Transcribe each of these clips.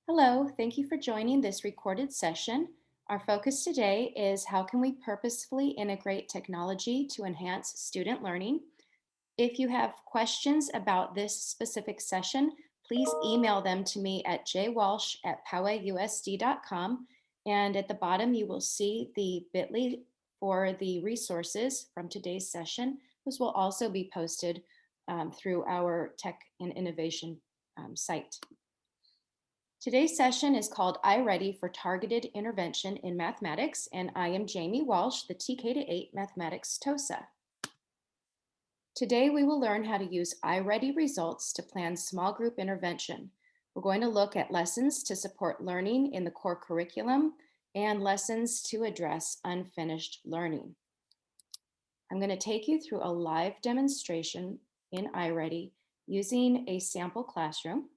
Hello, thank you for joining this recorded session. Our focus today is how can we purposefully integrate technology to enhance student learning? If you have questions about this specific session, please email them to me at jwalsh@powausd.com. And at the bottom, you will see the bit.ly for the resources from today's session. This will also be posted through our Tech and Innovation site. Today's session is called iReady for Targeted Intervention in Mathematics, and I am Jamie Walsh, the TK-8 Mathematics TOSA. Today we will learn how to use iReady results to plan small group intervention. We're going to look at lessons to support learning in the core curriculum and lessons to address unfinished learning. I'm going to take you through a live demonstration in iReady using a sample classroom.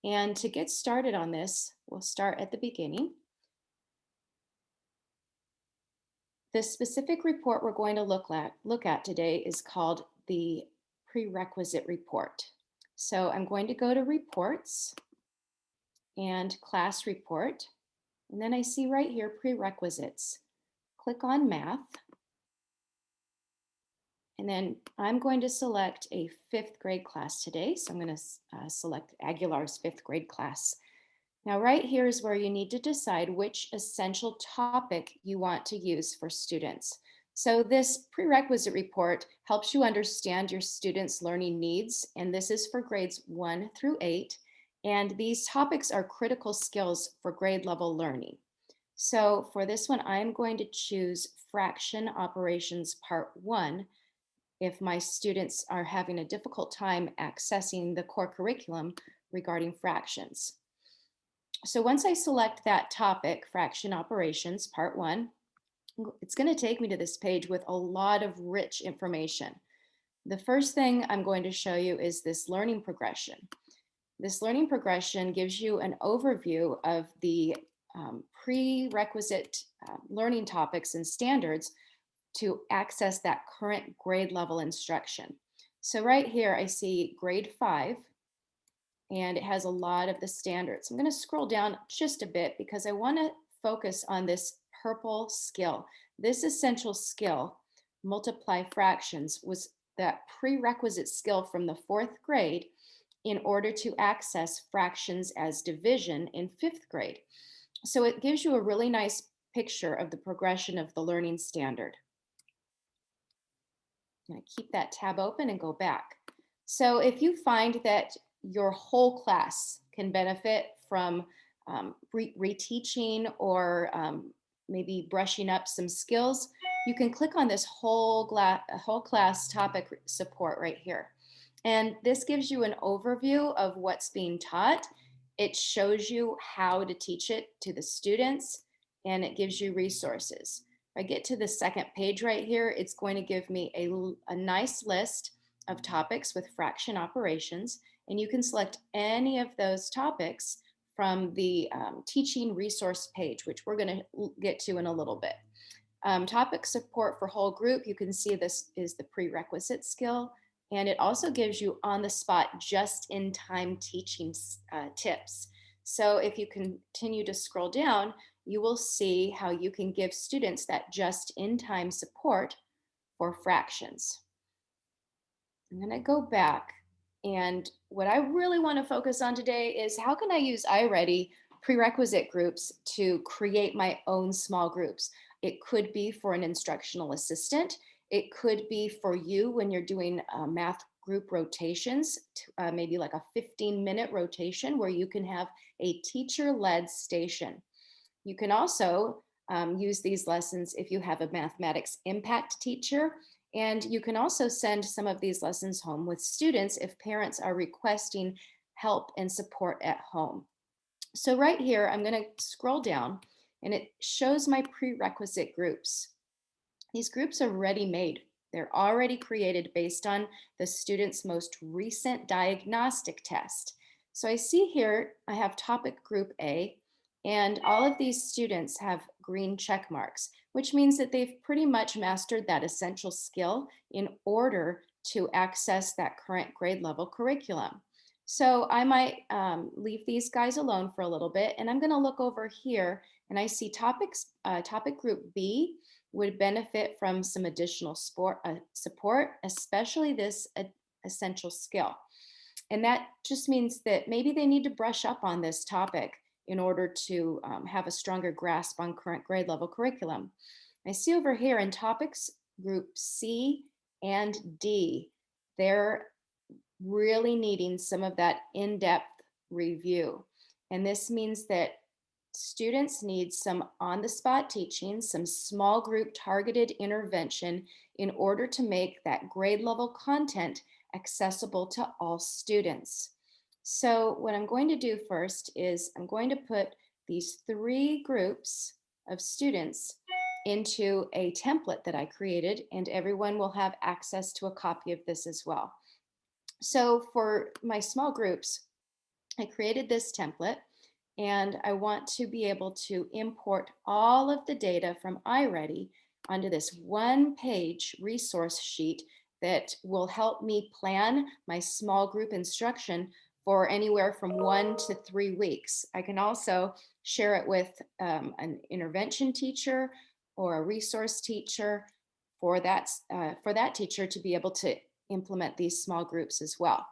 And to get started on this, we'll start at the beginning. The specific report we're going to look at today is called the Prerequisite Report. So I'm going to go to Reports and Class Report. And then I see right here, Prerequisites. Click on Math. And then I'm going to select a 5th grade class today. So I'm going to select Aguilar's 5th grade class. Now, right here is where you need to decide which essential topic you want to use for students. So this prerequisite report helps you understand your students' learning needs, and this is for grades 1 through 8. And these topics are critical skills for grade level learning. So for this one, I'm going to choose Fraction Operations Part 1 if my students are having a difficult time accessing the core curriculum regarding fractions. So once I select that topic, fraction operations, part 1, it's going to take me to this page with a lot of rich information. The first thing I'm going to show you is this learning progression. This learning progression gives you an overview of the prerequisite learning topics and standards to access that current grade level instruction. So right here, I see grade 5, and it has a lot of the standards. I'm going to scroll down just a bit because I want to focus on this purple skill. This essential skill, multiply fractions, was that prerequisite skill from the 4th grade in order to access fractions as division in 5th grade. So it gives you a really nice picture of the progression of the learning standard. I'm going to keep that tab open and go back. So if you find that your whole class can benefit from reteaching or maybe brushing up some skills, you can click on this whole class topic support right here. And this gives you an overview of what's being taught. It shows you how to teach it to the students, and it gives you resources. If I get to the second page right here, it's going to give me a nice list of topics with fraction operations, and you can select any of those topics from the teaching resource page, which we're going to get to in a little bit. Topic support for whole group, you can see this is the prerequisite skill, and it also gives you on the spot just-in-time teaching tips. So if you continue to scroll down, you will see how you can give students that just-in-time support for fractions. I'm going to go back, and what I really want to focus on today is how can I use iReady prerequisite groups to create my own small groups. It could be for an instructional assistant. It could be for you when you're doing math group rotations, maybe like a 15-minute rotation where you can have a teacher-led station. You can also use these lessons if you have a mathematics impact teacher, and you can also send some of these lessons home with students if parents are requesting help and support at home. So right here, I'm going to scroll down, and it shows my prerequisite groups. These groups are ready-made. They're already created based on the student's most recent diagnostic test. So I see here, I have topic group A, and all of these students have green check marks, which means that they've pretty much mastered that essential skill in order to access that current grade level curriculum. So I might leave these guys alone for a little bit, and I'm going to look over here, and I see topic group B would benefit from some additional support, especially this essential skill. And that just means that maybe they need to brush up on this topic in order to have a stronger grasp on current grade level curriculum. I see over here in topics group C and D, they're really needing some of that in-depth review. And this means that students need some on-the-spot teaching, some small group targeted intervention in order to make that grade level content accessible to all students. So what I'm going to do first is I'm going to put these 3 groups of students into a template that I created, and everyone will have access to a copy of this as well. So for my small groups, I created this template, and I want to be able to import all of the data from iReady onto this one-page resource sheet that will help me plan my small group instruction for anywhere from 1 to 3 weeks. I can also share it with an intervention teacher or a resource teacher for that teacher to be able to implement these small groups as well.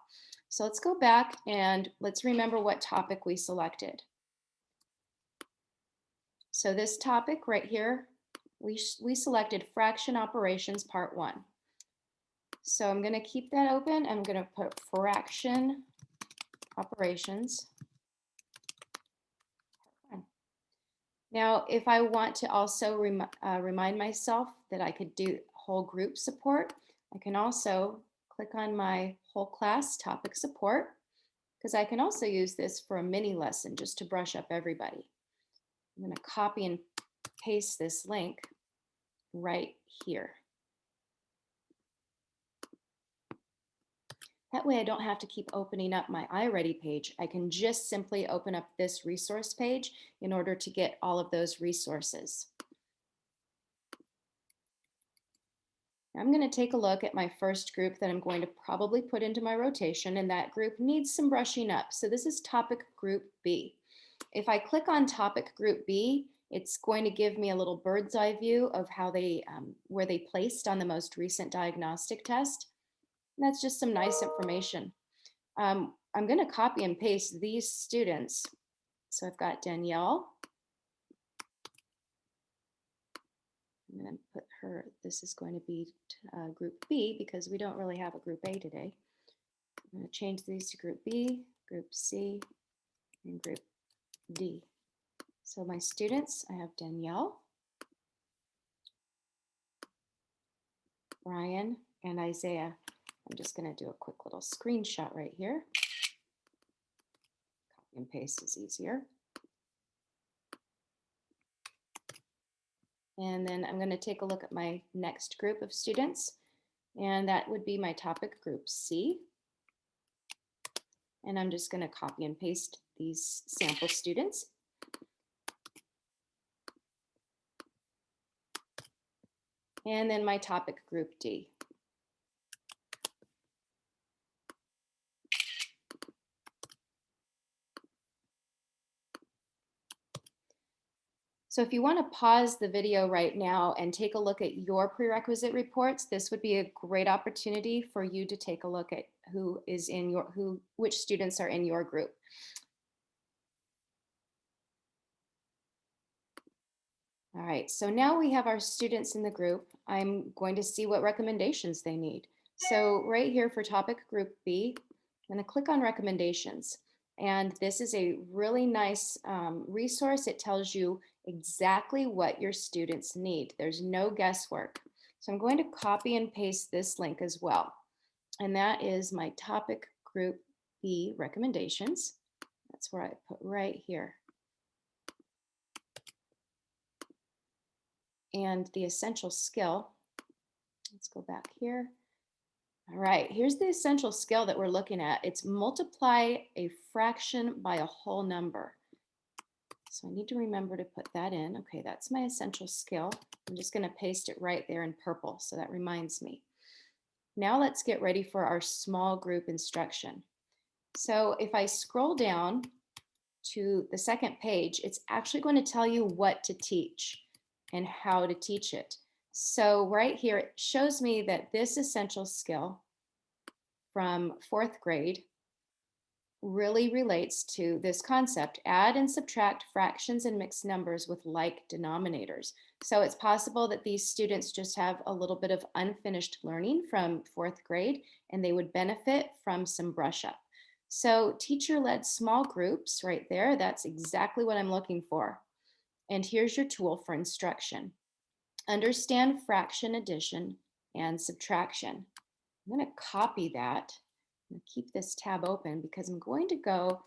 So let's go back and let's remember what topic we selected. So this topic right here, we selected fraction operations part 1. So I'm going to keep that open. I'm going to put fraction operations. Now, if I want to also remind myself that I could do whole group support, I can also click on my whole class topic support, because I can also use this for a mini lesson just to brush up everybody. I'm going to copy and paste this link right here. That way I don't have to keep opening up my iReady page. I can just simply open up this resource page in order to get all of those resources. I'm going to take a look at my first group that I'm going to probably put into my rotation, and that group needs some brushing up. So this is topic group B. If I click on topic group B, it's going to give me a little bird's eye view of how they, where they placed on the most recent diagnostic test. And that's just some nice information. I'm going to copy and paste these students. So I've got Danielle. I'm going to put her, this is going to be group B because we don't really have a group A today. I'm going to change these to group B, group C, and group D. So my students, I have Danielle, Brian, and Isaiah. I'm just going to do a quick little screenshot right here. Copy and paste is easier. And then I'm going to take a look at my next group of students, and that would be my topic group C. And I'm just going to copy and paste these sample students. And then my topic group D. So if you want to pause the video right now and take a look at your prerequisite reports, this would be a great opportunity for you to take a look at who is in your, which students are in your group. All right, so now we have our students in the group. I'm going to see what recommendations they need. So right here for topic group B, I'm going to click on recommendations. And this is a really nice resource. It tells you exactly what your students need. There's no guesswork. So I'm going to copy and paste this link as well. And that is my topic group B recommendations. That's where I put right here. And the essential skill, let's go back here. All right, here's the essential skill that we're looking at. It's multiply a fraction by a whole number. So I need to remember to put that in. Okay, that's my essential skill. I'm just going to paste it right there in purple, so that reminds me. Now let's get ready for our small group instruction. So if I scroll down to the second page, it's actually going to tell you what to teach and how to teach it. So right here, it shows me that this essential skill from fourth grade really relates to this concept: add and subtract fractions and mixed numbers with like denominators. So it's possible that these students just have a little bit of unfinished learning from fourth grade and they would benefit from some brush up. So teacher-led small groups right there, that's exactly what I'm looking for. And here's your tool for instruction. Understand fraction, addition, and subtraction. I'm going to copy that and keep this tab open because I'm going to go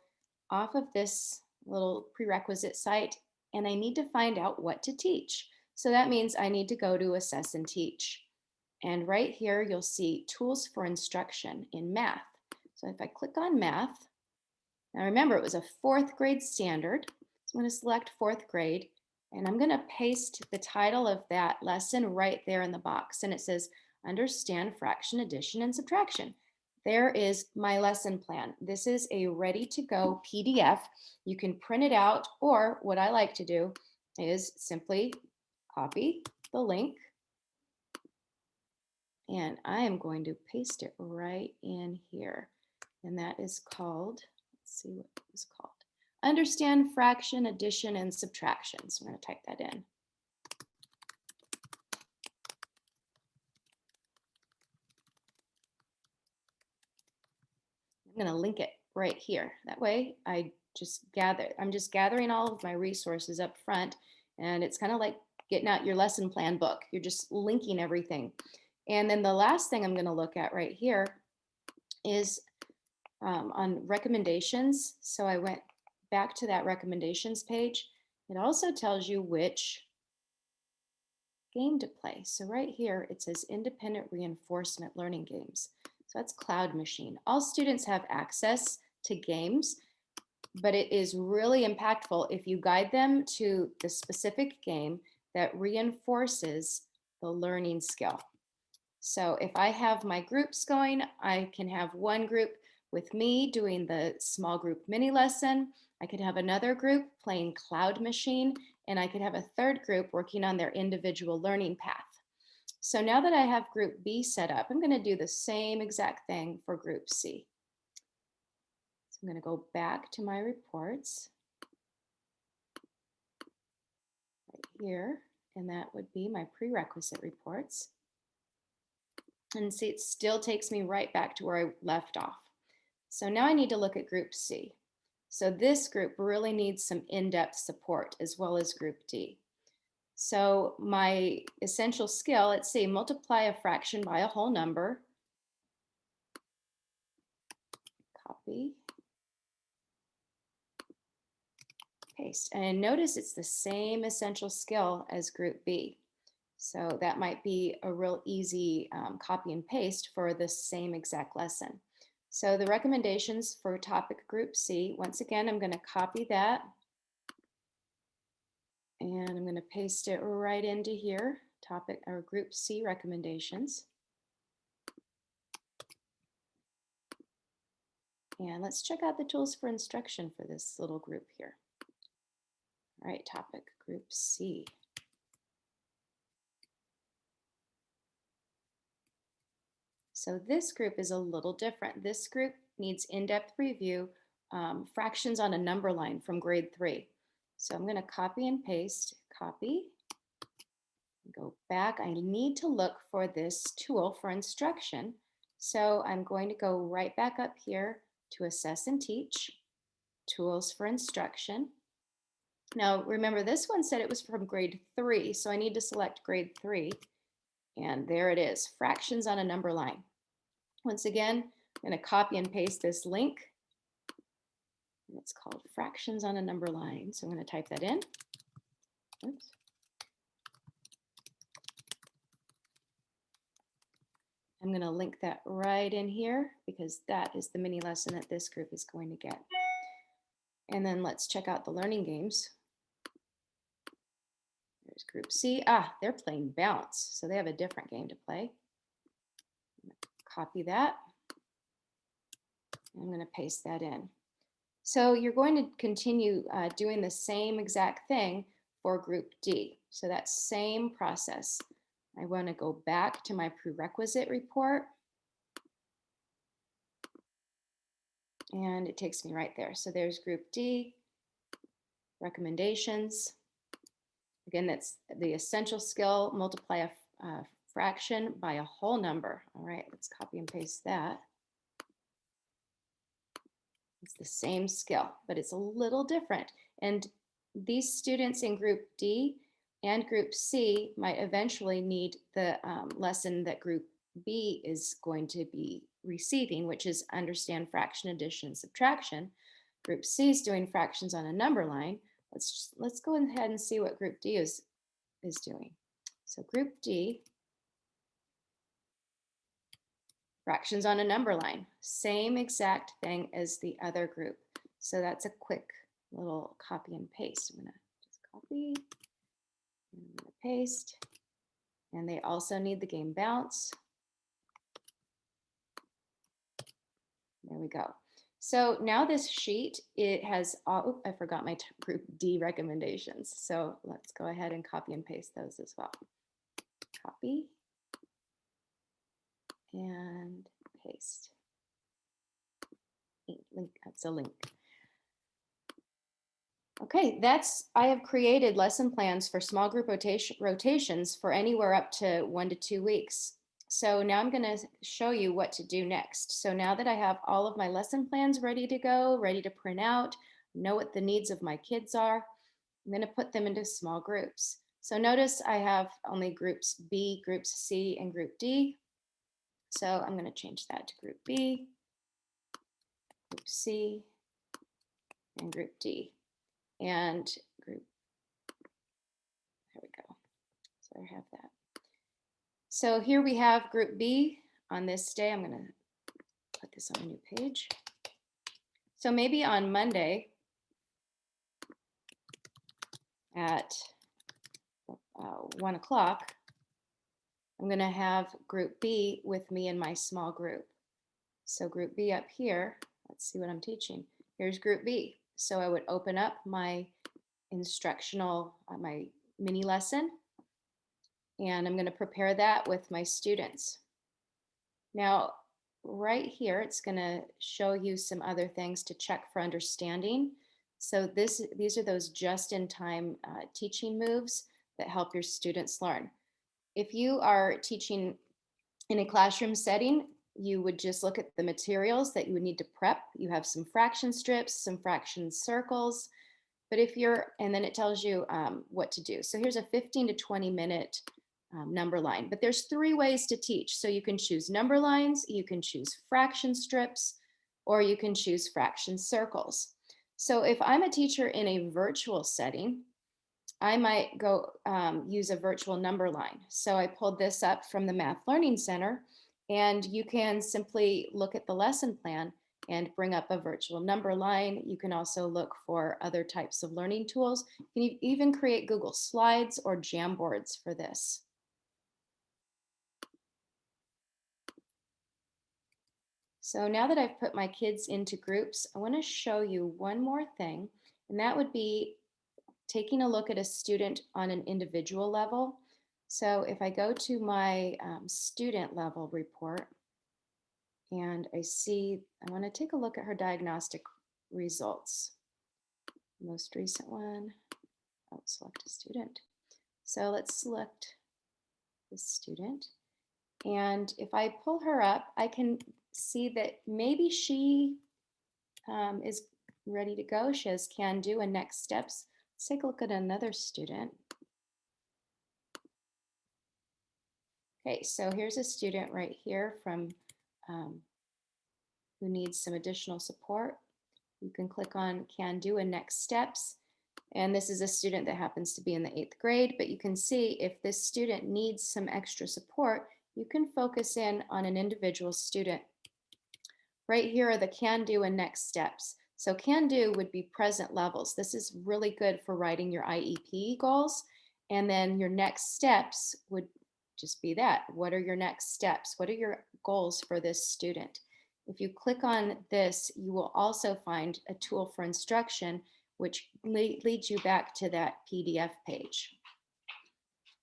off of this little prerequisite site and I need to find out what to teach. So that means I need to go to Assess and Teach. And right here, you'll see Tools for Instruction in Math. So if I click on Math, now remember, it was a fourth grade standard. So I'm going to select fourth grade and I'm going to paste the title of that lesson right there in the box. And it says, Understand Fraction, Addition, and Subtraction. There is my lesson plan. This is a ready to go PDF. You can print it out, or what I like to do is simply copy the link and I am going to paste it right in here. And that is called, let's see what it was called. Understand fraction, addition, and subtraction. So I'm going to type that in. I'm going to link it right here. That way I'm just gathering all of my resources up front, and it's kind of like getting out your lesson plan book. You're just linking everything. And then the last thing I'm going to look at right here is on recommendations. So I went back to that recommendations page. It also tells you which game to play. So right here, it says independent reinforcement learning games. So that's Cloud Machine. All students have access to games, but it is really impactful if you guide them to the specific game that reinforces the learning skill. So if I have my groups going, I can have one group with me doing the small group mini lesson. I could have another group playing Cloud Machine, and I could have a third group working on their individual learning path. So now that I have group B set up, I'm going to do the same exact thing for group C. So I'm going to go back to my reports right here, and that would be my prerequisite reports. And see, it still takes me right back to where I left off. So now I need to look at group C. So this group really needs some in-depth support as well as group D. So my essential skill, let's see, multiply a fraction by a whole number. Copy. Paste. And notice it's the same essential skill as group B. So that might be a real easy copy and paste for the same exact lesson. So the recommendations for topic group C, once again, I'm going to copy that and I'm going to paste it right into here, topic or group C recommendations. And let's check out the tools for instruction for this little group here. All right, topic group C. So this group is a little different. This group needs in-depth review, fractions on a number line from grade 3. So I'm going to copy and paste, copy, go back. I need to look for this tool for instruction. So I'm going to go right back up here to Assess and Teach, Tools for Instruction. Now remember, this one said it was from grade 3, so I need to select grade 3. And there it is, fractions on a number line. Once again, I'm going to copy and paste this link. And it's called Fractions on a Number Line. So I'm going to type that in. Oops. I'm going to link that right in here because that is the mini lesson that this group is going to get. And then let's check out the learning games. There's group C. They're playing Bounce. So they have a different game to play. Copy that. I'm going to paste that in. So you're going to continue doing the same exact thing for group D. So that same process. I want to go back to my prerequisite report. And it takes me right there. So there's group D, recommendations. Again, that's the essential skill, multiply a fraction by a whole number. All right, let's copy and paste that. It's the same skill, but it's a little different. And these students in group D and group C might eventually need the lesson that group B is going to be receiving, which is understand fraction, addition, and subtraction. Group C is doing fractions on a number line. Let's go ahead and see what group D is doing. So group D, fractions on a number line, same exact thing as the other group. So that's a quick little copy and paste. I'm gonna just copy, and I'm gonna paste. And they also need the game bounce. There we go. So now this sheet, it has all, I forgot my group D recommendations. So let's go ahead and copy and paste those as well. Copy and paste. Link, that's a link. Okay, I have created lesson plans for small group rotations for anywhere up to 1 to 2 weeks. So now I'm going to show you what to do next. So now that I have all of my lesson plans ready to go, ready to print out, know what the needs of my kids are, I'm going to put them into small groups. So notice I have only groups B, groups C, and group D. So I'm going to change that to group B, group C, and group D. And group, there we go. So I have that. So here we have group B on this day. I'm going to put this on a new page. So maybe on Monday at 1 o'clock, I'm going to have group B with me in my small group. So group B up here, let's see what I'm teaching. Here's group B. So I would open up my instructional, my mini lesson, and I'm going to prepare that with my students. Now, right here, it's going to show you some other things to check for understanding. So these are those just-in-time teaching moves that help your students learn. If you are teaching in a classroom setting, you would just look at the materials that you would need to prep. You have some fraction strips, some fraction circles, but and then it tells you what to do. So here's a 15 to 20 minute number line, but there's 3 ways to teach. So you can choose number lines, you can choose fraction strips, or you can choose fraction circles. So if I'm a teacher in a virtual setting, I might go use a virtual number line. So I pulled this up from the Math Learning Center, and you can simply look at the lesson plan and bring up a virtual number line. You can also look for other types of learning tools. You can even create Google Slides or Jamboards for this. So now that I've put my kids into groups, I want to show you one more thing, and that would be taking a look at a student on an individual level. So if I go to my student level report and I want to take a look at her diagnostic results. Most recent one, select a student. So let's select this student. And if I pull her up, I can see that maybe she is ready to go. She has can do and next steps. Let's take a look at another student. Okay, so here's a student right here from who needs some additional support. You can click on can do and next steps. And this is a student that happens to be in the 8th grade, but you can see if this student needs some extra support, you can focus in on an individual student. Right here are the can do and next steps. So can do would be present levels. This is really good for writing your IEP goals. And then your next steps would just be that. What are your next steps? What are your goals for this student? If you click on this, you will also find a tool for instruction, which leads you back to that PDF page.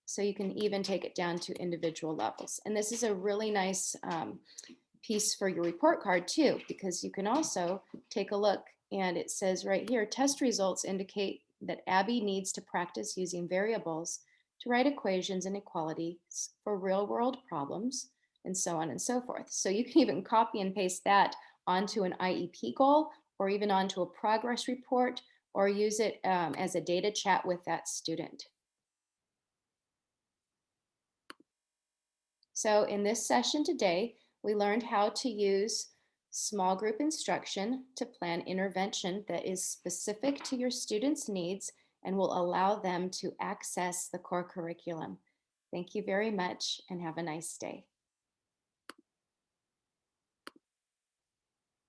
So you can even take it down to individual levels. And this is a really nice piece for your report card too, because you can also take a look and it says right here, test results indicate that Abby needs to practice using variables to write equations and inequalities for real world problems, and so on and so forth. So you can even copy and paste that onto an IEP goal or even onto a progress report, or use it as a data chat with that student. So in this session today, we learned how to use small group instruction to plan intervention that is specific to your students' needs and will allow them to access the core curriculum. Thank you very much and have a nice day.